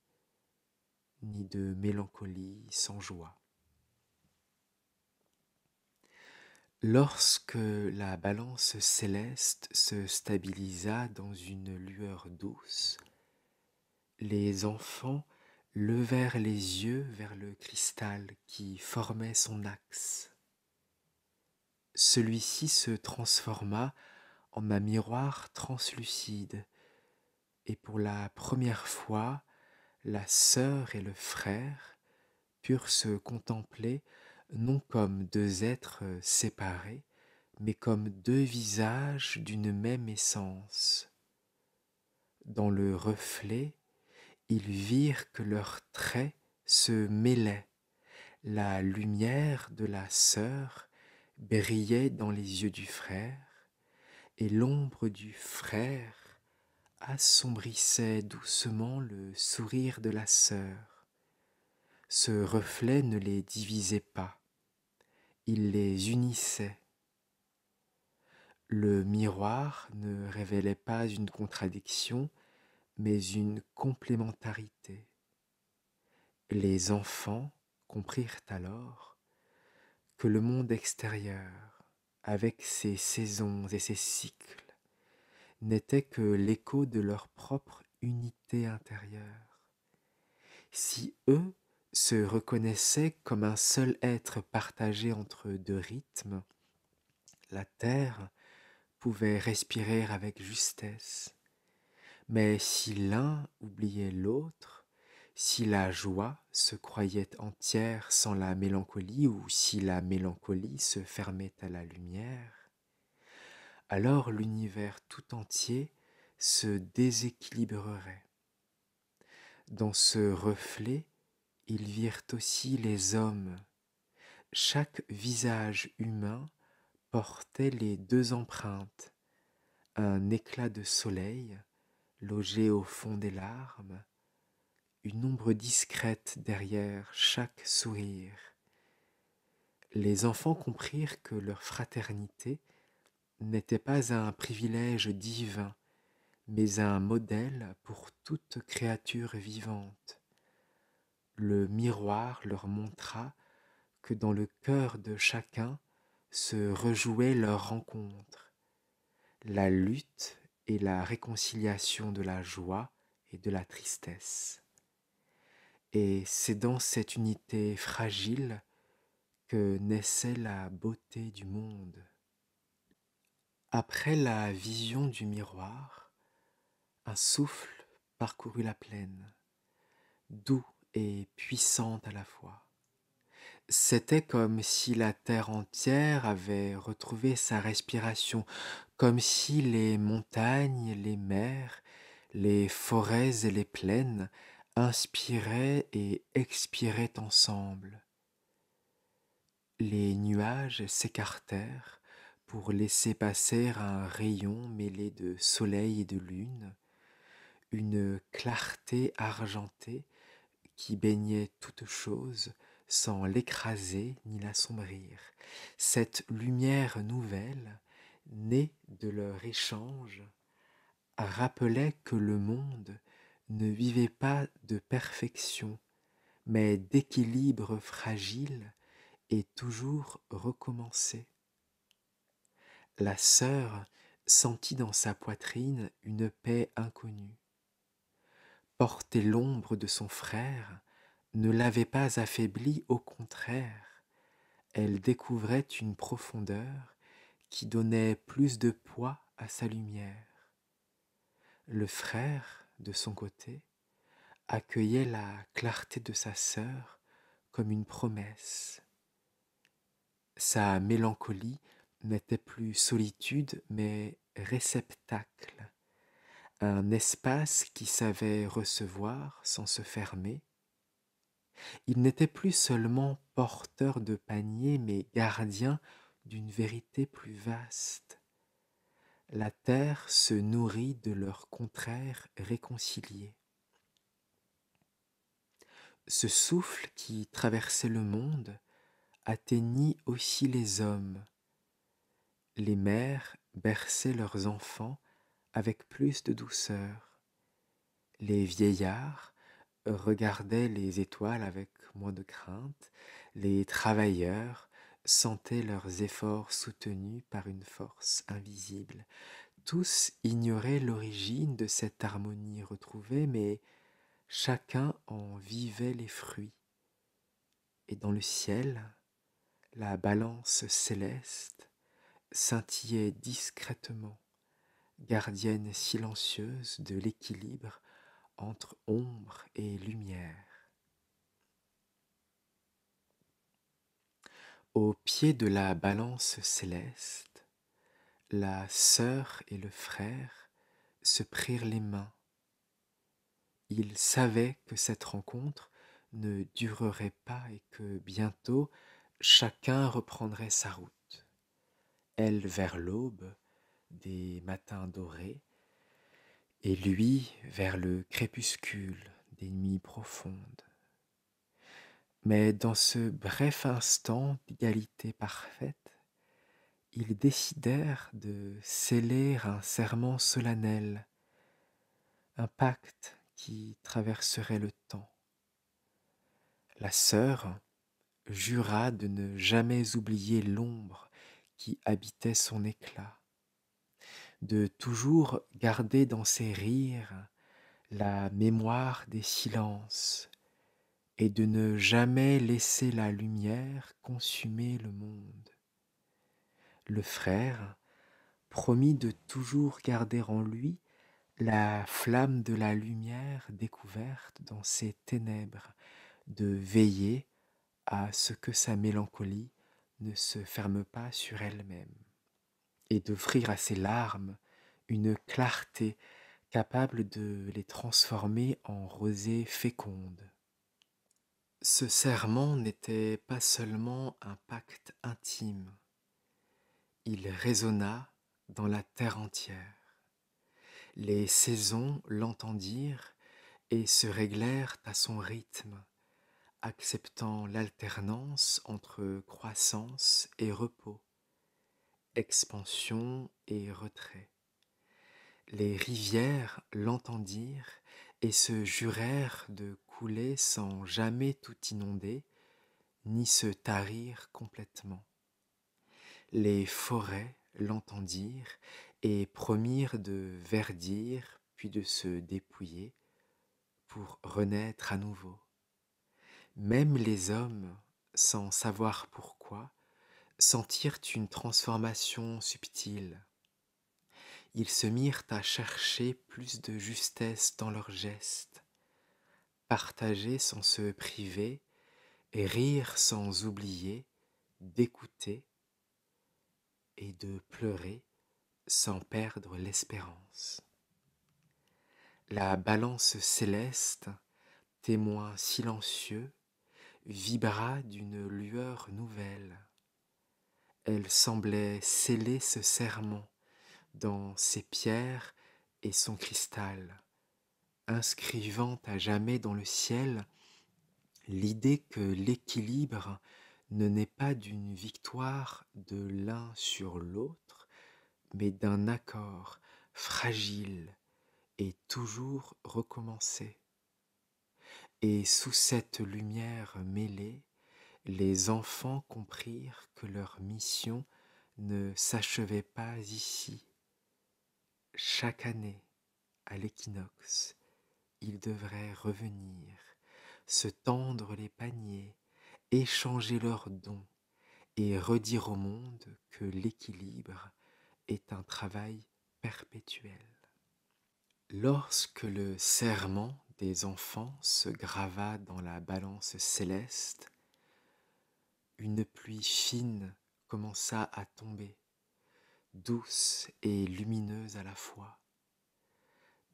ni de mélancolie sans joie. Lorsque la balance céleste se stabilisa dans une lueur douce, les enfants levèrent les yeux vers le cristal qui formait son axe. Celui-ci se transforma en un miroir translucide, et pour la première fois, la sœur et le frère purent se contempler non comme deux êtres séparés, mais comme deux visages d'une même essence. Dans le reflet, ils virent que leurs traits se mêlaient. La lumière de la sœur brillait dans les yeux du frère, et l'ombre du frère assombrissait doucement le sourire de la sœur. Ce reflet ne les divisait pas, il les unissait. Le miroir ne révélait pas une contradiction, mais une complémentarité. Les enfants comprirent alors que le monde extérieur, avec ses saisons et ses cycles, n'était que l'écho de leur propre unité intérieure. Si eux se reconnaissaient comme un seul être partagé entre deux rythmes, la terre pouvait respirer avec justesse. Mais si l'un oubliait l'autre, si la joie se croyait entière sans la mélancolie, ou si la mélancolie se fermait à la lumière, alors l'univers tout entier se déséquilibrerait. Dans ce reflet, ils virent aussi les hommes. Chaque visage humain portait les deux empreintes, un éclat de soleil logé au fond des larmes, une ombre discrète derrière chaque sourire. Les enfants comprirent que leur fraternité n'était pas un privilège divin, mais un modèle pour toute créature vivante. Le miroir leur montra que dans le cœur de chacun se rejouait leur rencontre, la lutte et la réconciliation de la joie et de la tristesse. Et c'est dans cette unité fragile que naissait la beauté du monde. Après la vision du miroir, un souffle parcourut la plaine, doux et puissant à la fois. C'était comme si la terre entière avait retrouvé sa respiration, comme si les montagnes, les mers, les forêts et les plaines inspiraient et expiraient ensemble. Les nuages s'écartèrent pour laisser passer un rayon mêlé de soleil et de lune, une clarté argentée qui baignait toute chose sans l'écraser ni l'assombrir. Cette lumière nouvelle, née de leur échange, rappelait que le monde ne vivait pas de perfection, mais d'équilibre fragile et toujours recommencé. La sœur sentit dans sa poitrine une paix inconnue. Porter l'ombre de son frère ne l'avait pas affaiblie, au contraire, elle découvrait une profondeur qui donnait plus de poids à sa lumière. Le frère, de son côté, accueillait la clarté de sa sœur comme une promesse. Sa mélancolie n'était plus solitude, mais réceptacle, un espace qui savait recevoir sans se fermer. Il n'était plus seulement porteur de panier, mais gardien d'une vérité plus vaste. La terre se nourrit de leurs contraires réconciliés. Ce souffle qui traversait le monde atteignit aussi les hommes. Les mères berçaient leurs enfants avec plus de douceur. Les vieillards regardaient les étoiles avec moins de crainte. Les travailleurs sentaient leurs efforts soutenus par une force invisible. Tous ignoraient l'origine de cette harmonie retrouvée, mais chacun en vivait les fruits. Et dans le ciel, la balance céleste scintillait discrètement, gardienne silencieuse de l'équilibre entre ombre et lumière. Au pied de la balance céleste, la sœur et le frère se prirent les mains. Ils savaient que cette rencontre ne durerait pas et que bientôt chacun reprendrait sa route. Elle vers l'aube des matins dorés, et lui vers le crépuscule des nuits profondes. Mais dans ce bref instant d'égalité parfaite, ils décidèrent de sceller un serment solennel, un pacte qui traverserait le temps. La sœur jura de ne jamais oublier l'ombre qui habitait son éclat, de toujours garder dans ses rires la mémoire des silences et de ne jamais laisser la lumière consumer le monde. Le frère promit de toujours garder en lui la flamme de la lumière découverte dans ses ténèbres, de veiller à ce que sa mélancolie ne se ferme pas sur elle-même, et d'offrir à ses larmes une clarté capable de les transformer en rosées fécondes. Ce serment n'était pas seulement un pacte intime, il résonna dans la terre entière. Les saisons l'entendirent et se réglèrent à son rythme, acceptant l'alternance entre croissance et repos, expansion et retrait. Les rivières l'entendirent et se jurèrent de couler sans jamais tout inonder, ni se tarir complètement. Les forêts l'entendirent et promirent de verdir puis de se dépouiller pour renaître à nouveau. Même les hommes, sans savoir pourquoi, sentirent une transformation subtile. Ils se mirent à chercher plus de justesse dans leurs gestes, partager sans se priver, et rire sans oublier, d'écouter et de pleurer sans perdre l'espérance. La balance céleste, témoin silencieux, vibra d'une lueur nouvelle. Elle semblait sceller ce serment dans ses pierres et son cristal, inscrivant à jamais dans le ciel l'idée que l'équilibre ne naît pas d'une victoire de l'un sur l'autre, mais d'un accord fragile et toujours recommencé. Et sous cette lumière mêlée, les enfants comprirent que leur mission ne s'achevait pas ici. Chaque année, à l'équinoxe, ils devraient revenir, se tendre les paniers, échanger leurs dons et redire au monde que l'équilibre est un travail perpétuel. Lorsque le serment des enfants se grava dans la balance céleste, une pluie fine commença à tomber, douce et lumineuse à la fois.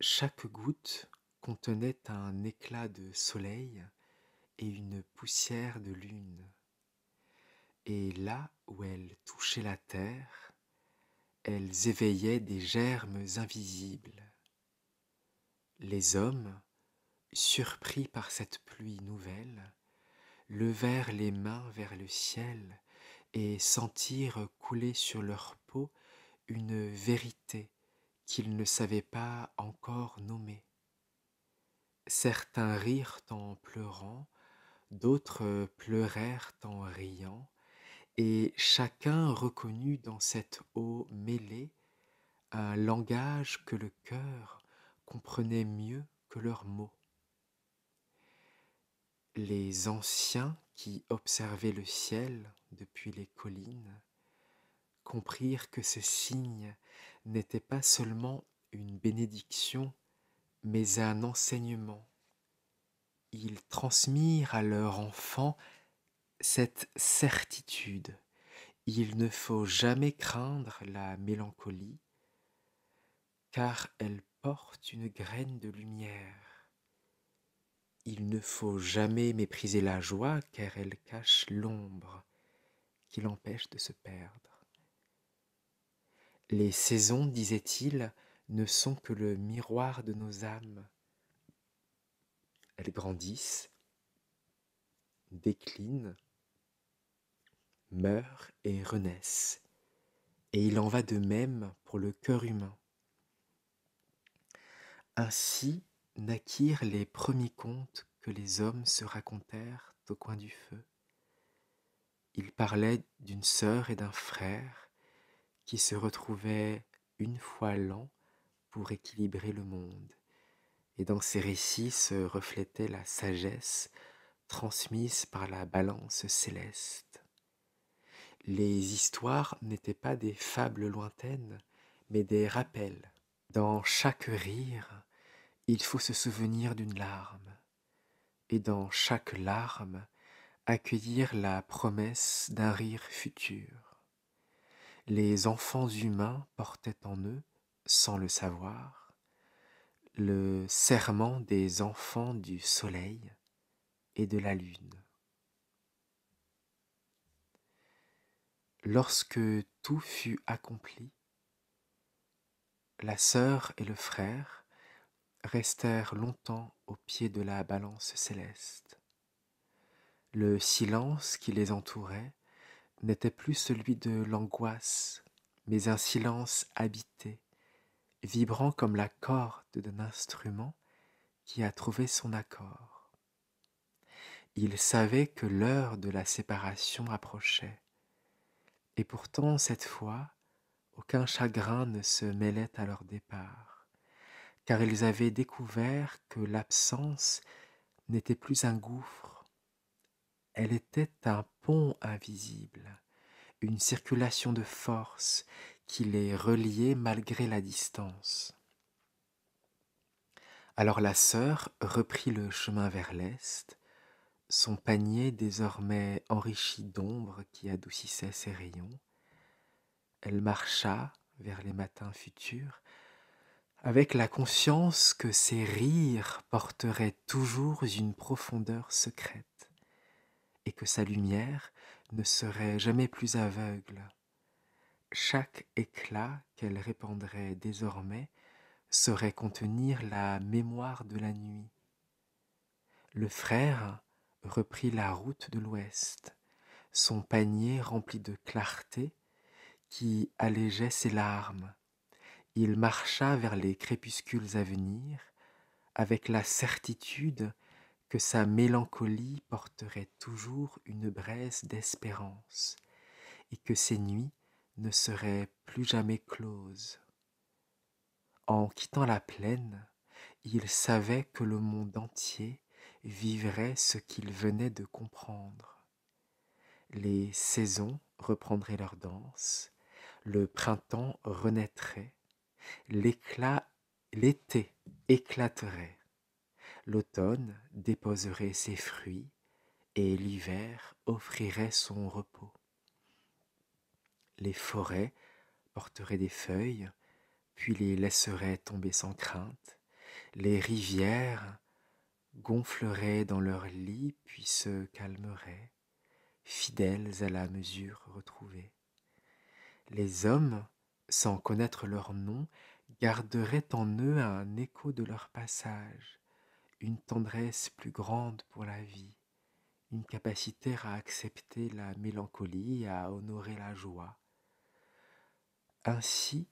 Chaque goutte contenait un éclat de soleil et une poussière de lune. Et là où elles touchaient la terre, elles éveillaient des germes invisibles. Les hommes, surpris par cette pluie nouvelle, levèrent les mains vers le ciel et sentirent couler sur leur peau une vérité qu'ils ne savaient pas encore nommer. Certains rirent en pleurant, d'autres pleurèrent en riant, et chacun reconnut dans cette eau mêlée un langage que le cœur comprenait mieux que leurs mots. Les anciens qui observaient le ciel depuis les collines comprirent que ce signe n'était pas seulement une bénédiction, mais un enseignement. Ils transmirent à leur enfant cette certitude. Il ne faut jamais craindre la mélancolie, car elle porte une graine de lumière. Il ne faut jamais mépriser la joie, car elle cache l'ombre qui l'empêche de se perdre. Les saisons, disait-il, ne sont que le miroir de nos âmes. Elles grandissent, déclinent, meurent et renaissent. Et il en va de même pour le cœur humain. Ainsi naquirent les premiers contes que les hommes se racontèrent au coin du feu. Ils parlaient d'une sœur et d'un frère qui se retrouvaient une fois l'an pour équilibrer le monde. Et dans ces récits se reflétait la sagesse transmise par la balance céleste. Les histoires n'étaient pas des fables lointaines, mais des rappels. Dans chaque rire, il faut se souvenir d'une larme, et dans chaque larme, accueillir la promesse d'un rire futur. Les enfants humains portaient en eux, sans le savoir, le serment des enfants du soleil et de la lune. Lorsque tout fut accompli, la sœur et le frère restèrent longtemps au pied de la balance céleste. Le silence qui les entourait n'était plus celui de l'angoisse, mais un silence habité, vibrant comme la corde d'un instrument qui a trouvé son accord. Ils savaient que l'heure de la séparation approchait, et pourtant cette fois, aucun chagrin ne se mêlait à leur départ, car ils avaient découvert que l'absence n'était plus un gouffre, elle était un pont invisible, une circulation de force qui les reliait malgré la distance. Alors la sœur reprit le chemin vers l'est, son panier désormais enrichi d'ombre qui adoucissait ses rayons. Elle marcha vers les matins futurs, avec la conscience que ses rires porteraient toujours une profondeur secrète, et que sa lumière ne serait jamais plus aveugle. Chaque éclat qu'elle répandrait désormais saurait contenir la mémoire de la nuit. Le frère reprit la route de l'ouest, son panier rempli de clarté qui allégeait ses larmes. Il marcha vers les crépuscules à venir, avec la certitude que sa mélancolie porterait toujours une braise d'espérance, et que ses nuits ne seraient plus jamais closes. En quittant la plaine, il savait que le monde entier vivrait ce qu'il venait de comprendre. Les saisons reprendraient leur danse, le printemps renaîtrait, l'été éclaterait, l'automne déposerait ses fruits et l'hiver offrirait son repos. Les forêts porteraient des feuilles, puis les laisseraient tomber sans crainte. Les rivières gonfleraient dans leur lit, puis se calmeraient, fidèles à la mesure retrouvée. Les hommes, sans connaître leur nom, garderaient en eux un écho de leur passage, une tendresse plus grande pour la vie, une capacité à accepter la mélancolie et à honorer la joie. Ainsi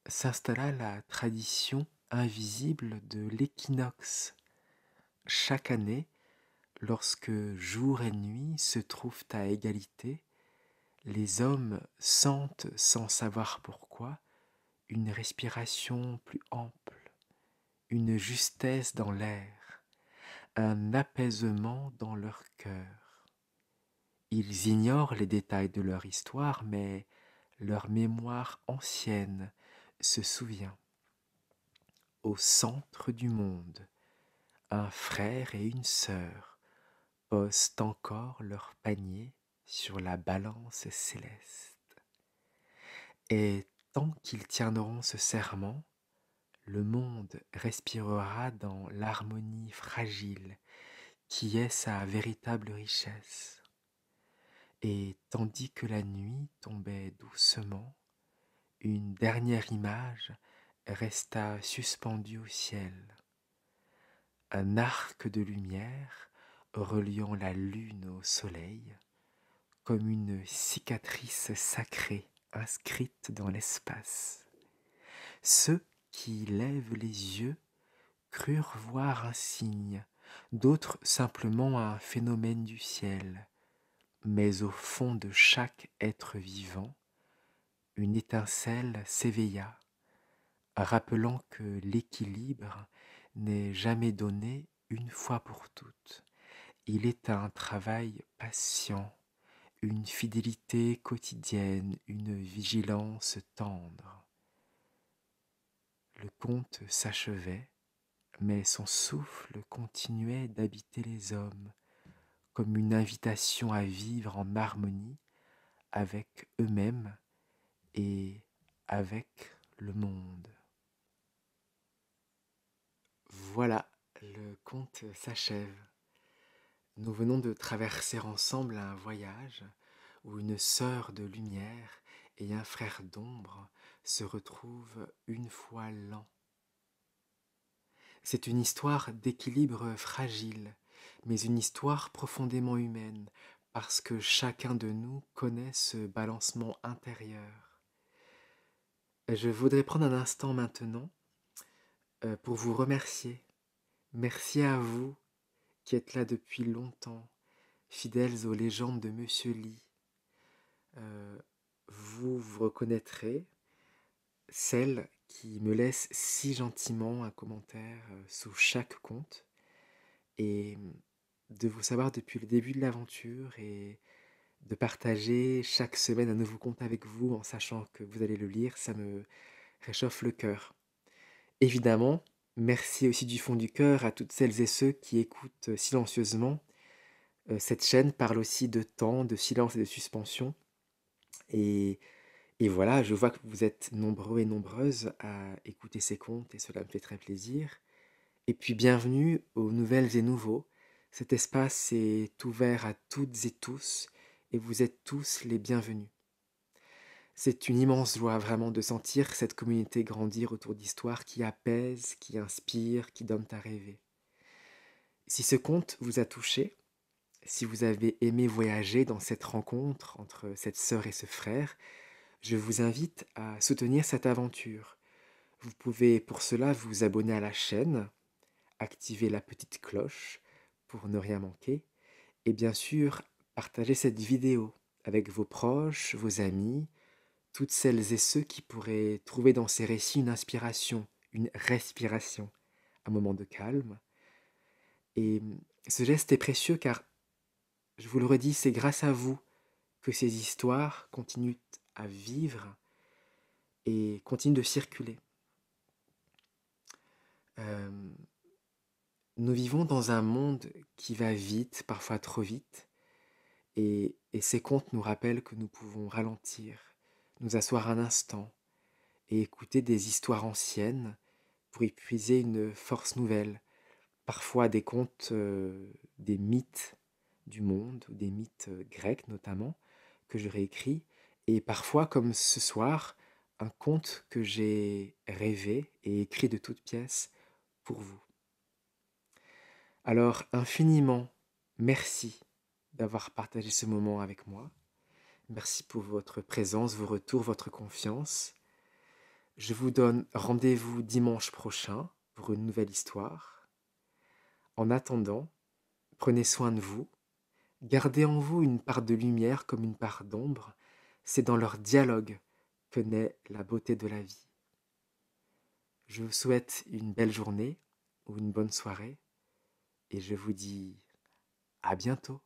s'installa la tradition invisible de l'équinoxe. Chaque année, lorsque jour et nuit se trouvent à égalité, les hommes sentent, sans savoir pourquoi, une respiration plus ample, une justesse dans l'air, un apaisement dans leur cœur. Ils ignorent les détails de leur histoire, mais leur mémoire ancienne se souvient. Au centre du monde, un frère et une sœur posent encore leur panier sur la balance céleste. Et tant qu'ils tiendront ce serment, le monde respirera dans l'harmonie fragile qui est sa véritable richesse. Et tandis que la nuit tombait doucement, une dernière image resta suspendue au ciel. Un arc de lumière reliant la lune au soleil, comme une cicatrice sacrée inscrite dans l'espace. Ceux qui lèvent les yeux crurent voir un signe, d'autres simplement un phénomène du ciel. Mais au fond de chaque être vivant, une étincelle s'éveilla, rappelant que l'équilibre n'est jamais donné une fois pour toutes. Il est un travail patient, une fidélité quotidienne, une vigilance tendre. Le conte s'achevait, mais son souffle continuait d'habiter les hommes, comme une invitation à vivre en harmonie avec eux-mêmes et avec le monde. Voilà, le conte s'achève. Nous venons de traverser ensemble un voyage où une sœur de lumière et un frère d'ombre se retrouvent une fois l'an. C'est une histoire d'équilibre fragile, mais une histoire profondément humaine, parce que chacun de nous connaît ce balancement intérieur. Je voudrais prendre un instant maintenant pour vous remercier. Merci à vous qui êtes là depuis longtemps, fidèles aux légendes de Monsieur Lee. Vous vous reconnaîtrez, celle qui me laisse si gentiment un commentaire sous chaque conte, et de vous savoir depuis le début de l'aventure et de partager chaque semaine un nouveau conte avec vous en sachant que vous allez le lire, ça me réchauffe le cœur. Évidemment, merci aussi du fond du cœur à toutes celles et ceux qui écoutent silencieusement. Cette chaîne parle aussi de temps, de silence et de suspension. Et, et voilà, je vois que vous êtes nombreux et nombreuses à écouter ces contes et cela me fait très plaisir. Et puis bienvenue aux nouvelles et nouveaux. Cet espace est ouvert à toutes et tous et vous êtes tous les bienvenus. C'est une immense joie vraiment de sentir cette communauté grandir autour d'histoires qui apaisent, qui inspirent, qui donnent à rêver. Si ce conte vous a touché, si vous avez aimé voyager dans cette rencontre entre cette sœur et ce frère, je vous invite à soutenir cette aventure. Vous pouvez pour cela vous abonner à la chaîne, activer la petite cloche pour ne rien manquer, et bien sûr partager cette vidéo avec vos proches, vos amis, toutes celles et ceux qui pourraient trouver dans ces récits une inspiration, une respiration, un moment de calme. Et ce geste est précieux car, je vous le redis, c'est grâce à vous que ces histoires continuent à vivre et continuent de circuler. Euh, nous vivons dans un monde qui va vite, parfois trop vite, et ces contes nous rappellent que nous pouvons ralentir, nous asseoir un instant et écouter des histoires anciennes pour y puiser une force nouvelle, parfois des contes, des mythes du monde, des mythes grecs notamment, que je réécris, et parfois, comme ce soir, un conte que j'ai rêvé et écrit de toutes pièces pour vous. Alors, infiniment, merci d'avoir partagé ce moment avec moi. Merci pour votre présence, vos retours, votre confiance. Je vous donne rendez-vous dimanche prochain pour une nouvelle histoire. En attendant, prenez soin de vous, gardez en vous une part de lumière comme une part d'ombre, C'est dans leur dialogue que naît la beauté de la vie. Je vous souhaite une belle journée ou une bonne soirée et je vous dis à bientôt.